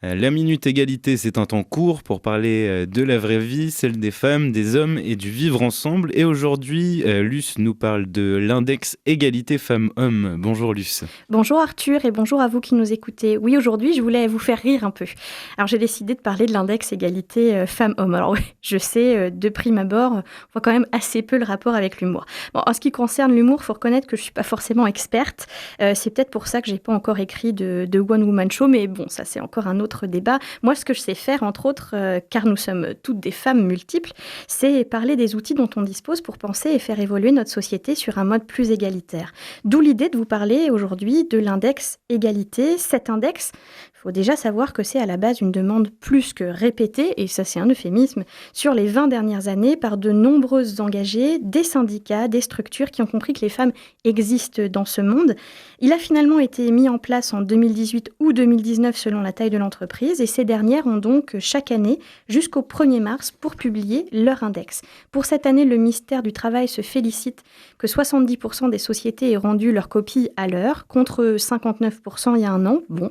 La Minute Égalité, c'est un temps court pour parler de la vraie vie, celle des femmes, des hommes et du vivre ensemble. Et aujourd'hui, Luce nous parle de l'index égalité femmes-hommes. Bonjour Luce. Bonjour Arthur et bonjour à vous qui nous écoutez. Oui, aujourd'hui, je voulais vous faire rire un peu. Alors, j'ai décidé de parler de l'index égalité femmes-hommes. Alors, oui, je sais, de prime abord, on voit quand même assez peu le rapport avec l'humour. Bon, en ce qui concerne l'humour, il faut reconnaître que je ne suis pas forcément experte. C'est peut-être pour ça que je n'ai pas encore écrit de One Woman Show, mais bon, ça, c'est encore un autre débat. Moi, ce que je sais faire, entre autres, car nous sommes toutes des femmes multiples, c'est parler des outils dont on dispose pour penser et faire évoluer notre société sur un mode plus égalitaire. D'où l'idée de vous parler aujourd'hui de l'index égalité. Cet index, il faut déjà savoir que c'est à la base une demande plus que répétée, et ça c'est un euphémisme, sur les 20 dernières années par de nombreuses engagées, des syndicats, des structures qui ont compris que les femmes existent dans ce monde. Il a finalement été mis en place en 2018 ou 2019 selon la taille de l'entreprise, et ces dernières ont donc chaque année jusqu'au 1er mars pour publier leur index. Pour cette année, le ministère du Travail se félicite que 70% des sociétés aient rendu leur copie à l'heure, contre 59% il y a un an. Bon,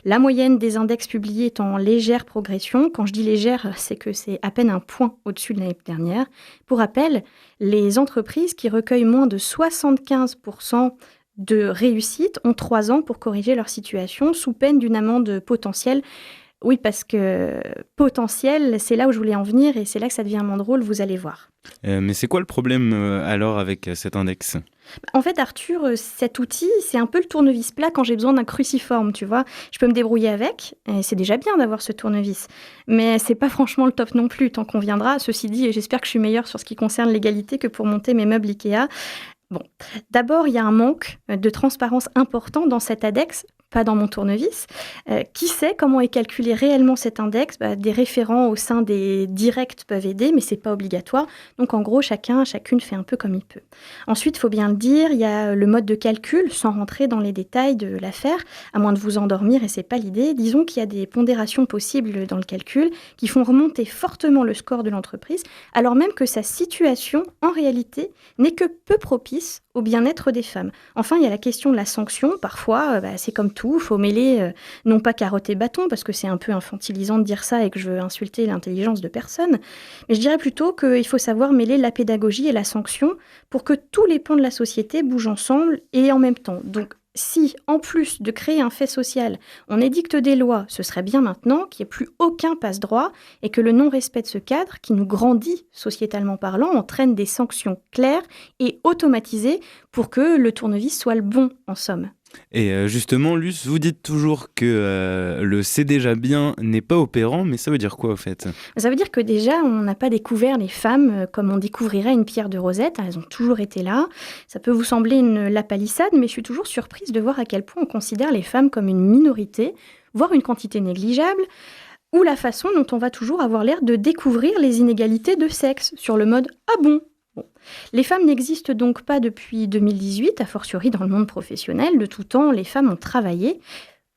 la moyenne des index publiés est en légère progression. Quand je dis légère, c'est que c'est à peine un point au-dessus de l'année dernière. Pour rappel, les entreprises qui recueillent moins de 75% de réussite ont 3 ans pour corriger leur situation, sous peine d'une amende potentielle. Oui, parce que potentiel, c'est là où je voulais en venir et c'est là que ça devient moins drôle, vous allez voir. Mais c'est quoi le problème alors avec cet index ? En fait, Arthur, cet outil, c'est un peu le tournevis plat quand j'ai besoin d'un cruciforme, tu vois. Je peux me débrouiller avec, et c'est déjà bien d'avoir ce tournevis. Mais c'est pas franchement le top non plus, tant qu'on viendra. Ceci dit, j'espère que je suis meilleure sur ce qui concerne l'égalité que pour monter mes meubles Ikea. Bon, d'abord, il y a un manque de transparence important dans cet index, pas dans mon tournevis. Qui sait comment est calculé réellement cet index ? Des référents au sein des directs peuvent aider, mais c'est pas obligatoire. Donc en gros, chacune fait un peu comme il peut. Ensuite, il faut bien le dire, il y a le mode de calcul, sans rentrer dans les détails de l'affaire, à moins de vous endormir, et c'est pas l'idée. Disons qu'il y a des pondérations possibles dans le calcul qui font remonter fortement le score de l'entreprise, alors même que sa situation, en réalité, n'est que peu propice au bien-être des femmes. Enfin, il y a la question de la sanction. Parfois, c'est comme tout, il faut mêler non pas carotte et bâton, parce que c'est un peu infantilisant de dire ça et que je veux insulter l'intelligence de personne, mais je dirais plutôt qu'il faut savoir mêler la pédagogie et la sanction pour que tous les pans de la société bougent ensemble et en même temps. Donc, si, en plus de créer un fait social, on édicte des lois, ce serait bien maintenant qu'il n'y ait plus aucun passe-droit et que le non-respect de ce cadre, qui nous grandit sociétalement parlant, entraîne des sanctions claires et automatisées pour que le tournevis soit le bon, en somme. Et justement, Luce, vous dites toujours que le c'est déjà bien n'est pas opérant, mais ça veut dire quoi au fait ? Ça veut dire que déjà, on n'a pas découvert les femmes comme on découvrirait une pierre de Rosette. Elles ont toujours été là. Ça peut vous sembler une lapalissade, mais je suis toujours surprise de voir à quel point on considère les femmes comme une minorité, voire une quantité négligeable, ou la façon dont on va toujours avoir l'air de découvrir les inégalités de sexe, sur le mode « Ah bon ?» Bon. Les femmes n'existent donc pas depuis 2018, a fortiori dans le monde professionnel. De tout temps, les femmes ont travaillé.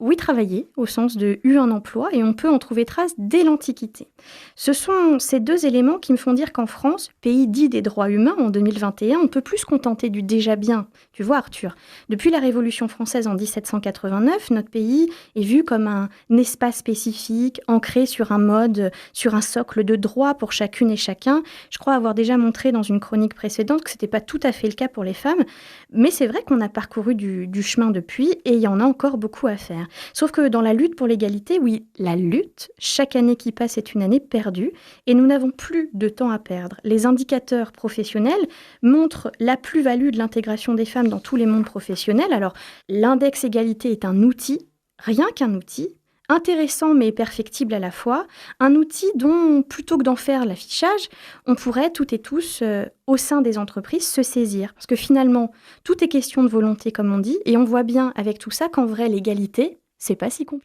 Oui, travailler, au sens de eu un emploi, et on peut en trouver trace dès l'Antiquité. Ce sont ces deux éléments qui me font dire qu'en France, pays dit des droits humains en 2021, on peut plus se contenter du déjà bien. Tu vois, Arthur, depuis la Révolution française en 1789, notre pays est vu comme un espace spécifique, ancré sur un mode, sur un socle de droits pour chacune et chacun. Je crois avoir déjà montré dans une chronique précédente que ce n'était pas tout à fait le cas pour les femmes, mais c'est vrai qu'on a parcouru du chemin depuis, et il y en a encore beaucoup à faire. Sauf que dans la lutte pour l'égalité, oui, la lutte, chaque année qui passe est une année perdue et nous n'avons plus de temps à perdre. Les indicateurs professionnels montrent la plus-value de l'intégration des femmes dans tous les mondes professionnels. Alors, l'index égalité est un outil, rien qu'un outil, intéressant mais perfectible à la fois, un outil dont, plutôt que d'en faire l'affichage, on pourrait toutes et tous, au sein des entreprises, se saisir. Parce que finalement, tout est question de volonté, comme on dit, et on voit bien avec tout ça qu'en vrai, l'égalité, c'est pas si compliqué.